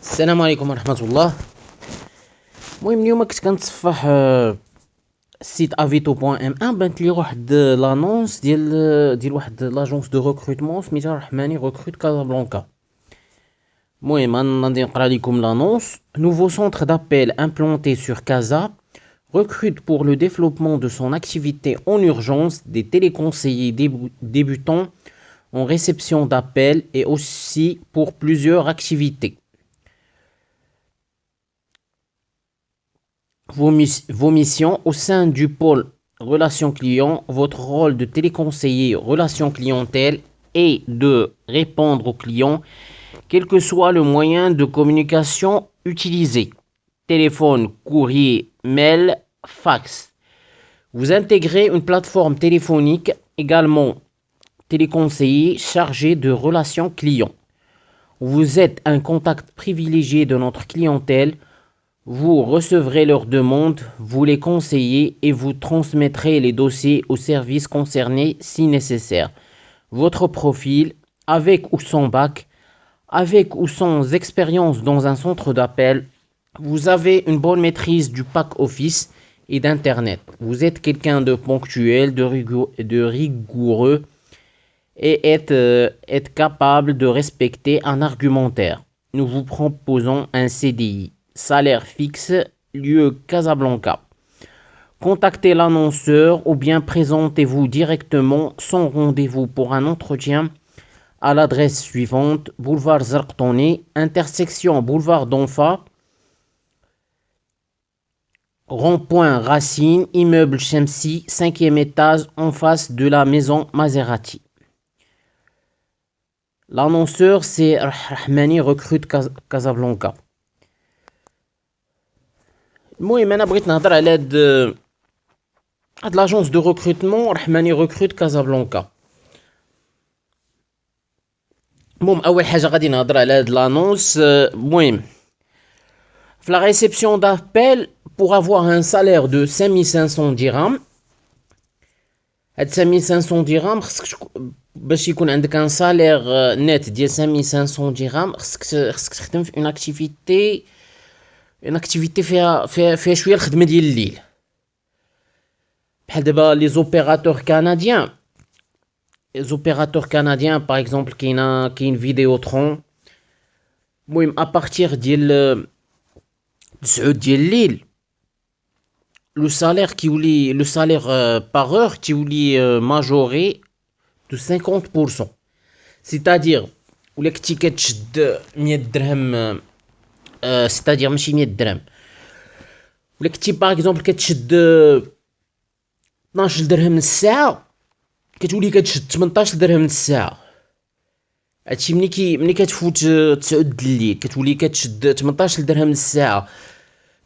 السلام عليكم ورحمة الله. المهم اليوم كنت كنتصفح السيت افيتو بوان ام ان بانت لي واحد لانونس ديال واحد لاجونس دو ريكروتمون سميتها رحماني ريكروت كازابلانكا. المهم غادي نقرا لكم لانونس. Nouveau centre d'appel implanté sur Casa recrute pour le développement de son activité en urgence des téléconseillers débutants en réception d'appels et aussi pour plusieurs activités. Vos missions au sein du pôle relations clients, votre rôle de téléconseiller relations clientèle est de répondre aux clients, quel que soit le moyen de communication utilisé. Téléphone, courrier, mail, fax. Vous intégrez une plateforme téléphonique, également téléconseiller chargé de relations clients. Vous êtes un contact privilégié de notre clientèle. Vous recevrez leurs demandes, vous les conseillez et vous transmettrez les dossiers aux services concernés si nécessaire. Votre profil, avec ou sans bac, avec ou sans expérience dans un centre d'appel, vous avez une bonne maîtrise du pack office et d'Internet. Vous êtes quelqu'un de ponctuel, de rigoureux et êtes capable de respecter un argumentaire. Nous vous proposons un CDI. Salaire fixe, lieu Casablanca. Contactez l'annonceur ou bien présentez-vous directement sans rendez-vous pour un entretien à l'adresse suivante: boulevard Zarqtoni, intersection boulevard Donfa, rond-point Racine, immeuble Chemsi, 5e étage en face de la maison Maserati. L'annonceur c'est Rahmani recrute Casablanca. المهم انا بغيت نهضر على هاد لاجونس دو ريكروتمون رحماني ريكروت كازابلانكا. المهم اول حاجه غادي نهضر على هاد لانونس. المهم في لا ريسبسيون دابيل pour avoir un salaire de 5500 dirhams. هاد 5500 درهم خصك باش يكون عندك ان سالير نت ديال 5500 درهم خصك تخدم في اون اكتيفيتي فيها شويه الخدمه ديال الليل، بحال دابا لي زوبيراتور كنديان باغ اكزومبل كاين فيديوترون. المهم ابارتير ديال 9 ديال الليل لو سالير باغ اور كيولي ماجوري دو 50%. سيتادير ولا كنتي كتشد 100 درهم، سيتادير ماشي 100 درهم، ولا كنتي باغ اكزومبل كتشد 12 درهم الساعه كتولي كتشد 18 درهم الساعه. هادشي ملي كتفوت 9 د الليل كتولي كتشد 18 درهم الساعه.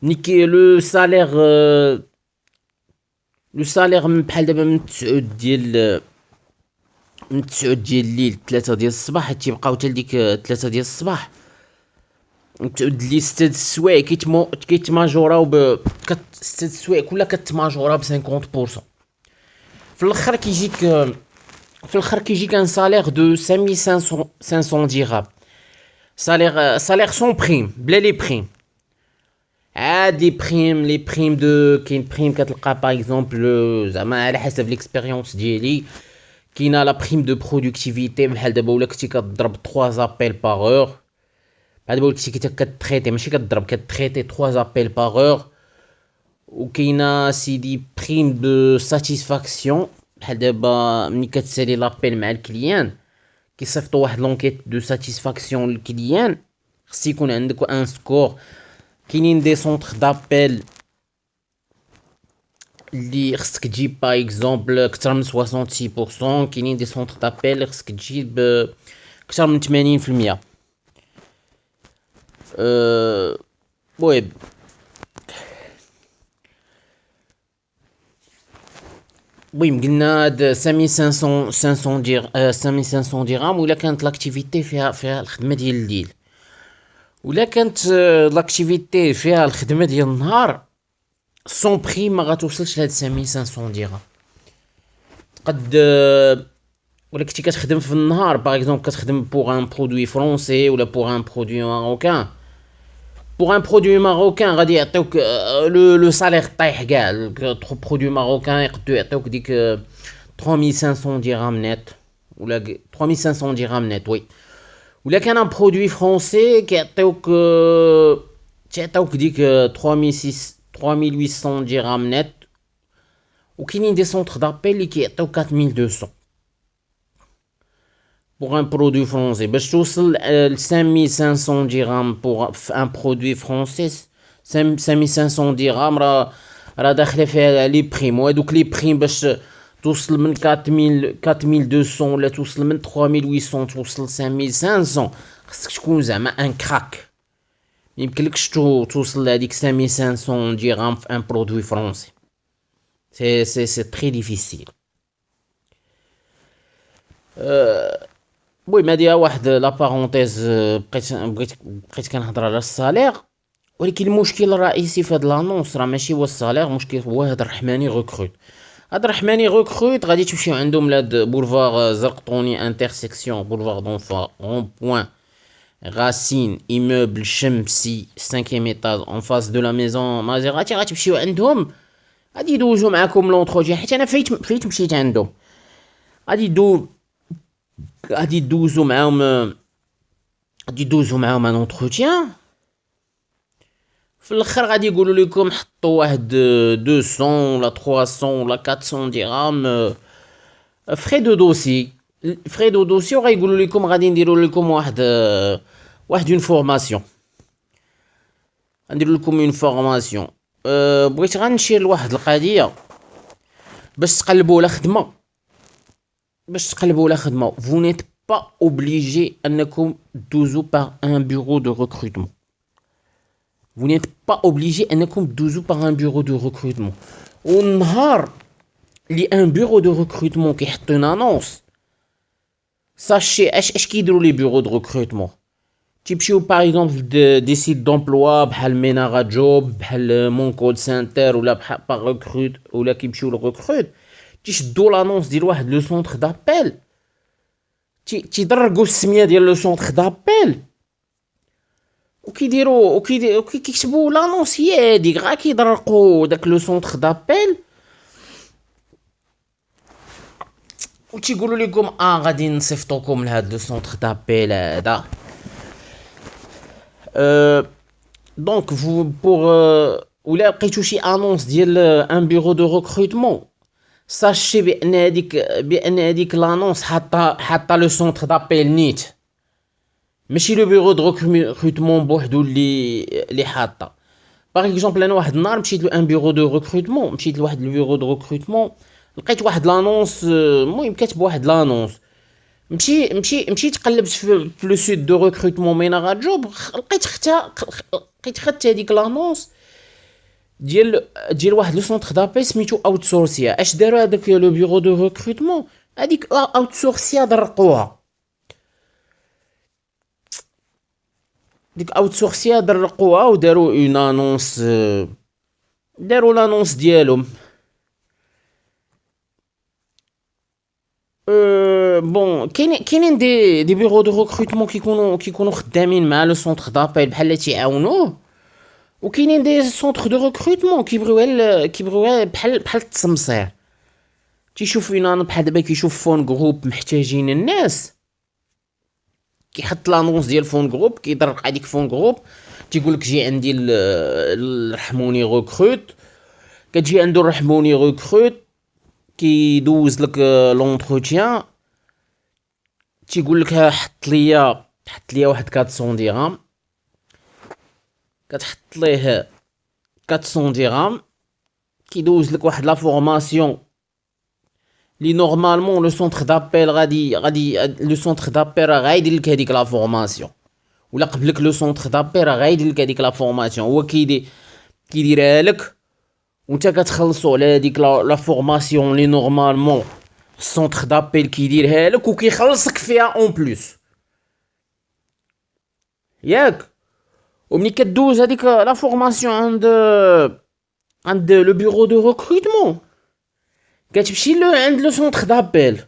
ملي كي لو سالير بحال دابا من 9 ديال الليل 3 ديال الصباح تيبقاو حتى لديك 3 ديال الصباح، تعود لي 6 السوايع كيتماجوراو ب 6 السوايع كلها كتماجورا ب 50%. في الاخر كيجيك ان سالير دو 5500 درهم، سالير سون بريم، بلا لي بريم. عاد لي بريم دو كاين بريم كتلقى باغ اكزومبل زعما على حسب ليكسبيريونس ديالي. كاينه لا بريم دو برودكتيفيتي بحال دابا ولا كنتي كضرب 3 ابيل باغ اور، بحال دابا كنتي كتريتي ماشي كضرب كتريتي 3 ابيل باغ اور. وكاينه سيدي بريم دو ساتيسفاكسيون، بحال دابا ملي كتسالي لابيل مع الكليان كيصيفطوا واحد لونكيت دو ساتيسفاكسيون للكليان، خص يكون عندك ان سكور. كاينين دي سونتر دابيل اللي خصك تجيب باغ اكزومبل اكثر من 66%، كاينين دي سونتر دابيل اللي خصك تجيب اكثر من 80%. المهم قلنا هاد 5500 درهم ولا كانت لاكتيفيتي فيها الخدمه ديال الليل، ولا كانت لاكتيفيتي فيها الخدمه ديال النهار سون بريم ما غتوصلش لهاد 5500 درهم. قد ولا كنتي كتخدم في النهار باغ اكزومبل كتخدم بوغ ان برودوي فرونسي ولا بوغ ان برودوي ماروكان Pour un produit marocain غادي يعطيوك لو سالير طايح كاع produit marocain يقدروا يعطيوك ديك 3500 dirhams net ولا 3500 dirhams net وي. ولا كان ان برودوي فرونسي تعطيوك ديك 3600 dirhams net. وكاينين دي سونتر دابيل اللي كيعطيوك 4200 pour un produit français. باش توصل ل 5500 dirhams pour un produit français. 5500 dirhams راه داخله فيها لي بريم، وهذوك لي بريم باش توصل من 4200 ولا توصل من 3800 توصل 5500 خصك تكون زعما ان كراك. يمكنلكش توصل لهاديك 5500 dirhams في ان برودوي فرونسي. سي تري ديفيسيل. المهم هادي واحد لا بارونتيز، بقيت كنهضر على الصالير. ولكن المشكل الرئيسي في هاد لانونس راه ماشي هو الصالير، المشكل هو هاد الرحماني ريكروت. هاد الرحماني ريكروت غادي تمشيو عندهم لهاد بولفار زرقطوني انترسيكسيون بولفار دونفا رون بوين غاسين ايموبل شمسي 5e ايطاج اون فاس دو لا ميزون مازيراتي. غتمشيو عندهم غادي يدوزو معاكم لونتروتيان، حيت انا فايت مشيت عندهم. غادي يدوزو معاهم ان اونتروتيان. في الاخر غادي يقولوا لكم حطوا واحد 200 ولا 300 ولا 400 درهم فري دو دوسي. وغايقولوا لكم غادي نديروا لكم واحد اون فورماسيون. غنديروا لكم اون فورماسيون. بغيت غنشير لواحد القضيه باش تقلبوا على خدمه. vous n'êtes pas obligé انكم دوزو par un bureau de recrutement. Vous n'êtes pas obligé انكم دوزو par un bureau de recrutement. والنهار اللي ان bureau de recrutement كيحطوا une annonce، ساشي اش كيديروا لي بيرو دو ريكروتمون. تيمشيو باغ اكزومبل دي سيت دومبلوا بحال ميناغا جوب، بحال مون كول سنتر، ولا بحال باغ ريكروت، ولا كيمشيو للريكروت تيشدوا لانونس ديال واحد لو سونتر دابيل، تيدرقوا السميه ديال لو سونتر دابيل، وكيكتبوا لانونس هي هاديك، غا كيدرقوا داك لو سونتر دابيل وتيقولوا لكم غادي نصيفطوكم لهاد لو سونتر دابيل هذا. دونك بور ولا لقيتو شي انونس ديال ان بيرو دو ريكروتمون، ساشي بان هاديك لانونس حاطه لو سونتر دابيل نيت، ماشي لو بيرو دو ريكروتمون بوحدو اللي حاطه. باغ اكزومبل انا واحد النهار مشيت لان بيرو دو ريكروتمون، مشيت لواحد البيرو دو ريكروتمون، لقيت واحد لانونس، المهم كاتب واحد لانونس، مشيت قلبت في لو سيت دو ريكروتمون ميناغا جوب، لقيت خدت هذيك لانونس ديال واحد لو سونتر دابيل سميتو اوت سورسيا. اش داروا هذاك لو بيرو دو ريكروتمون؟ هذيك اوت سورسيا درقوها، وداروا اون انونس، داروا لانونس ديالهم. بون كاينين دي بيرو دو ريكروتمون كيكونوا خدامين مع لو سونتر دابيل بحال تيعاونوه، وكاينين دي سونتر دو ريكروتمون كيبغيو بحال التسمسير، تيشوف بحال دابا كيشوف فون جروب محتاجين الناس، كيحط لانونس ديال فون جروب، كيدرق هذيك فون جروب، تيقول لك جي عندي الرحموني ريكروت، كتجي عنده الرحموني ريكروت، كيدوز لك لونتروتيان، تيقول لك حط ليا واحد 400 درهم، كتحط ليه 400 درهم، كيدوز لك واحد لا فورماسيون لي نورمالمون لو سونتر دابيل غادي لو سونتر دابيل راه غايدير لك هذيك لا فورماسيون، ولا قبلك لو سونتر دابيل راه غايدير لك هذيك لا فورماسيون، هو كيديرها لك، وانت كتخلصوا على هذيك لا فورماسيون لي نورمالمون السونتر دابيل كيديرها لك، وكيخلصك فيها اون بلوس ياك. وملي كدوز هذيك لا فورماسيون عند لو بيرو دو ريكروتمون، كتمشي عند لو سونتر دابيل،